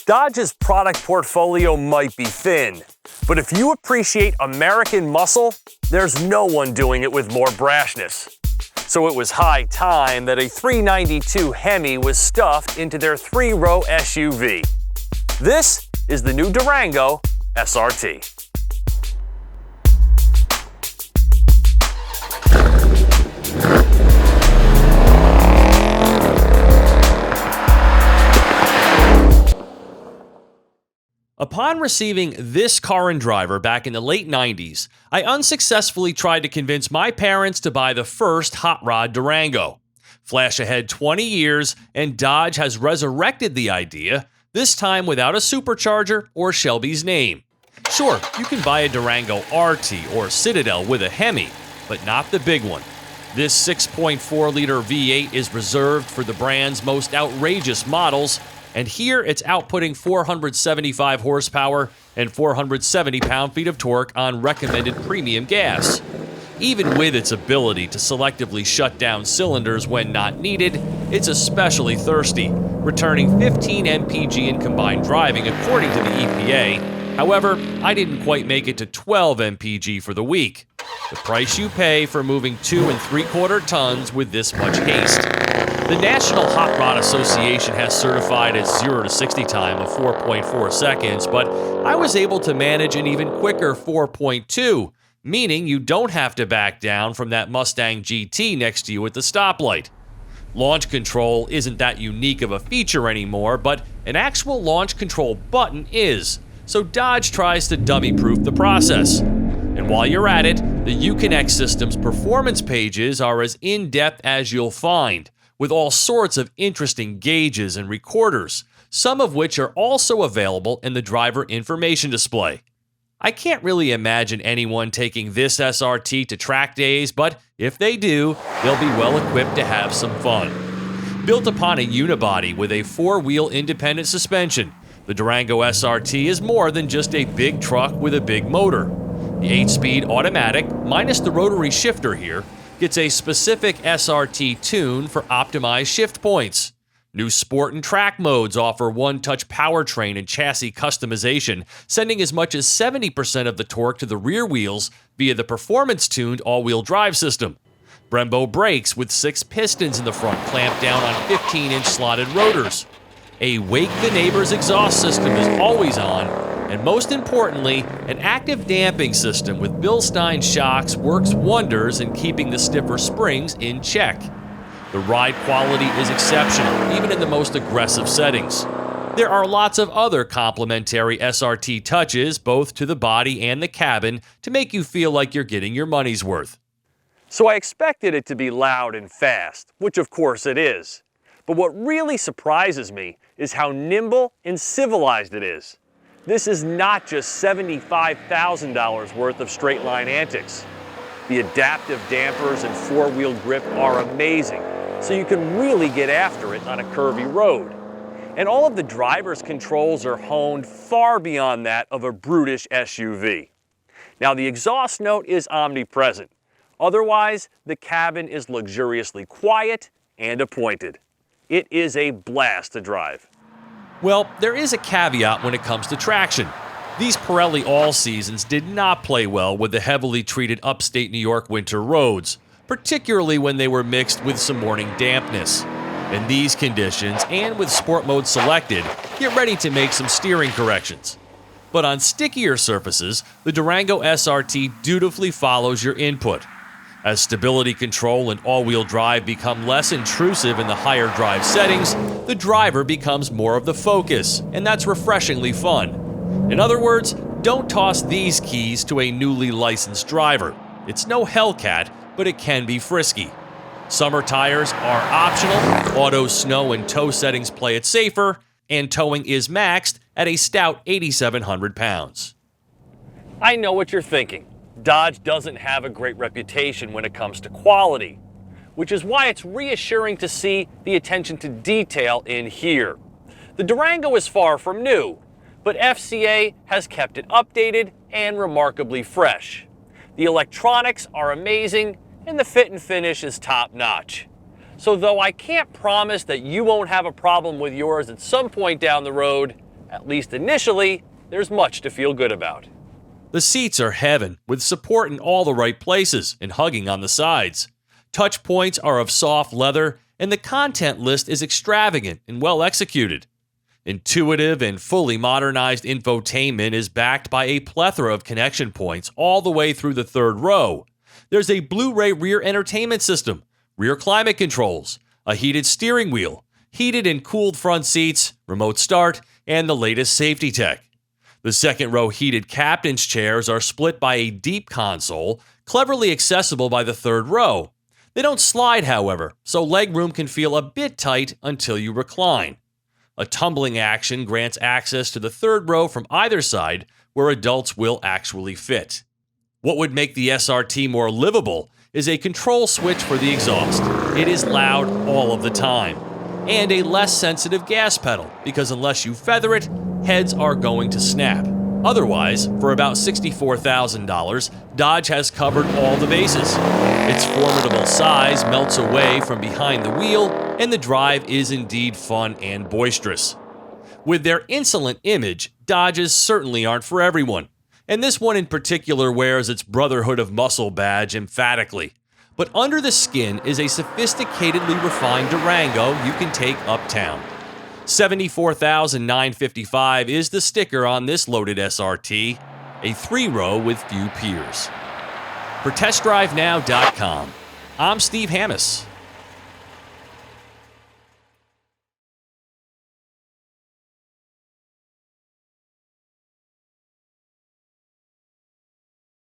Dodge's product portfolio might be thin, but if you appreciate American muscle, there's no one doing it with more brashness. So it was high time that a 392 HEMI was stuffed into their 3-row SUV. This is the new Durango SRT. Upon receiving this car and driver back in the late 90s, I unsuccessfully tried to convince my parents to buy the first hot rod Durango. Flash ahead 20 years, and Dodge has resurrected the idea, this time without a supercharger or Shelby's name. Sure, you can buy a Durango RT or Citadel with a HEMI, but not the big one. This 6.4-liter V8 is reserved for the brand's most outrageous models, and here it's outputting 475 horsepower and 470 pound-feet of torque on recommended premium gas. Even with its ability to selectively shut down cylinders when not needed, it's especially thirsty, returning 15 mpg in combined driving according to the EPA. However, I didn't quite make it to 12 mpg for the week. The price you pay for moving 2 3/4 tons with this much haste. The National Hot Rod Association has certified a 0 to 60 time of 4.4 seconds, but I was able to manage an even quicker 4.2, meaning you don't have to back down from that Mustang GT next to you at the stoplight. Launch control isn't that unique of a feature anymore, but an actual launch control button is, so Dodge tries to dummy-proof the process. And while you're at it, the Uconnect system's performance pages are as in-depth as you'll find, with all sorts of interesting gauges and recorders, some of which are also available in the driver information display. I can't really imagine anyone taking this SRT to track days, but if they do, they'll be well equipped to have some fun. Built upon a unibody with a 4-wheel independent suspension, the Durango SRT is more than just a big truck with a big motor. The 8-speed automatic, minus the rotary shifter here, gets a specific SRT tune for optimized shift points. New sport and track modes offer one-touch powertrain and chassis customization, sending as much as 70% of the torque to the rear wheels via the performance-tuned all-wheel drive system. Brembo brakes with 6 pistons in the front clamped down on 15-inch slotted rotors. A Wake the Neighbors exhaust system is always on, and most importantly, an active damping system with Bilstein shocks works wonders in keeping the stiffer springs in check. The ride quality is exceptional, even in the most aggressive settings. There are lots of other complementary SRT touches, both to the body and the cabin, to make you feel like you're getting your money's worth. So I expected it to be loud and fast, which of course it is. But what really surprises me is how nimble and civilized it is. This is not just $75,000 worth of straight-line antics. The adaptive dampers and 4-wheel grip are amazing, so you can really get after it on a curvy road. And all of the driver's controls are honed far beyond that of a brutish SUV. Now, the exhaust note is omnipresent. Otherwise, the cabin is luxuriously quiet and appointed. It is a blast to drive. Well, there is a caveat when it comes to traction. These Pirelli All-Seasons did not play well with the heavily treated upstate New York winter roads, particularly when they were mixed with some morning dampness. In these conditions, and with sport mode selected, get ready to make some steering corrections. But on stickier surfaces, the Durango SRT dutifully follows your input. As stability control and all-wheel drive become less intrusive in the higher drive settings, the driver becomes more of the focus, and that's refreshingly fun. In other words, don't toss these keys to a newly licensed driver. It's no Hellcat, but it can be frisky. Summer tires are optional, auto, snow, and tow settings play it safer, and towing is maxed at a stout 8,700 pounds. I know what you're thinking. Dodge doesn't have a great reputation when it comes to quality, which is why it's reassuring to see the attention to detail in here. The Durango is far from new, but FCA has kept it updated and remarkably fresh. The electronics are amazing, and the fit and finish is top-notch. So though I can't promise that you won't have a problem with yours at some point down the road, At least initially, there's much to feel good about. The seats are heaven, with support in all the right places and hugging on the sides. Touch points are of soft leather, and the content list is extravagant and well executed. Intuitive and fully modernized infotainment is backed by a plethora of connection points all the way through the third row. There's a Blu-ray rear entertainment system, rear climate controls, a heated steering wheel, heated and cooled front seats, remote start, and the latest safety tech. The second row heated captain's chairs are split by a deep console, cleverly accessible by the third row. They don't slide, however, so legroom can feel a bit tight until you recline. A tumbling action grants access to the third row from either side, where adults will actually fit. What would make the SRT more livable is a control switch for the exhaust. It is loud all of the time. And a less sensitive gas pedal, because unless you feather it, heads are going to snap. Otherwise, for about $64,000, Dodge has covered all the bases. Its formidable size melts away from behind the wheel, and the drive is indeed fun and boisterous. With their insolent image, Dodges certainly aren't for everyone, and this one in particular wears its Brotherhood of Muscle badge emphatically. But under the skin is a sophisticatedly refined Durango you can take uptown. $74,955 is the sticker on this loaded SRT, a 3-row with few peers. For TestDriveNow.com, I'm Steve Hammis.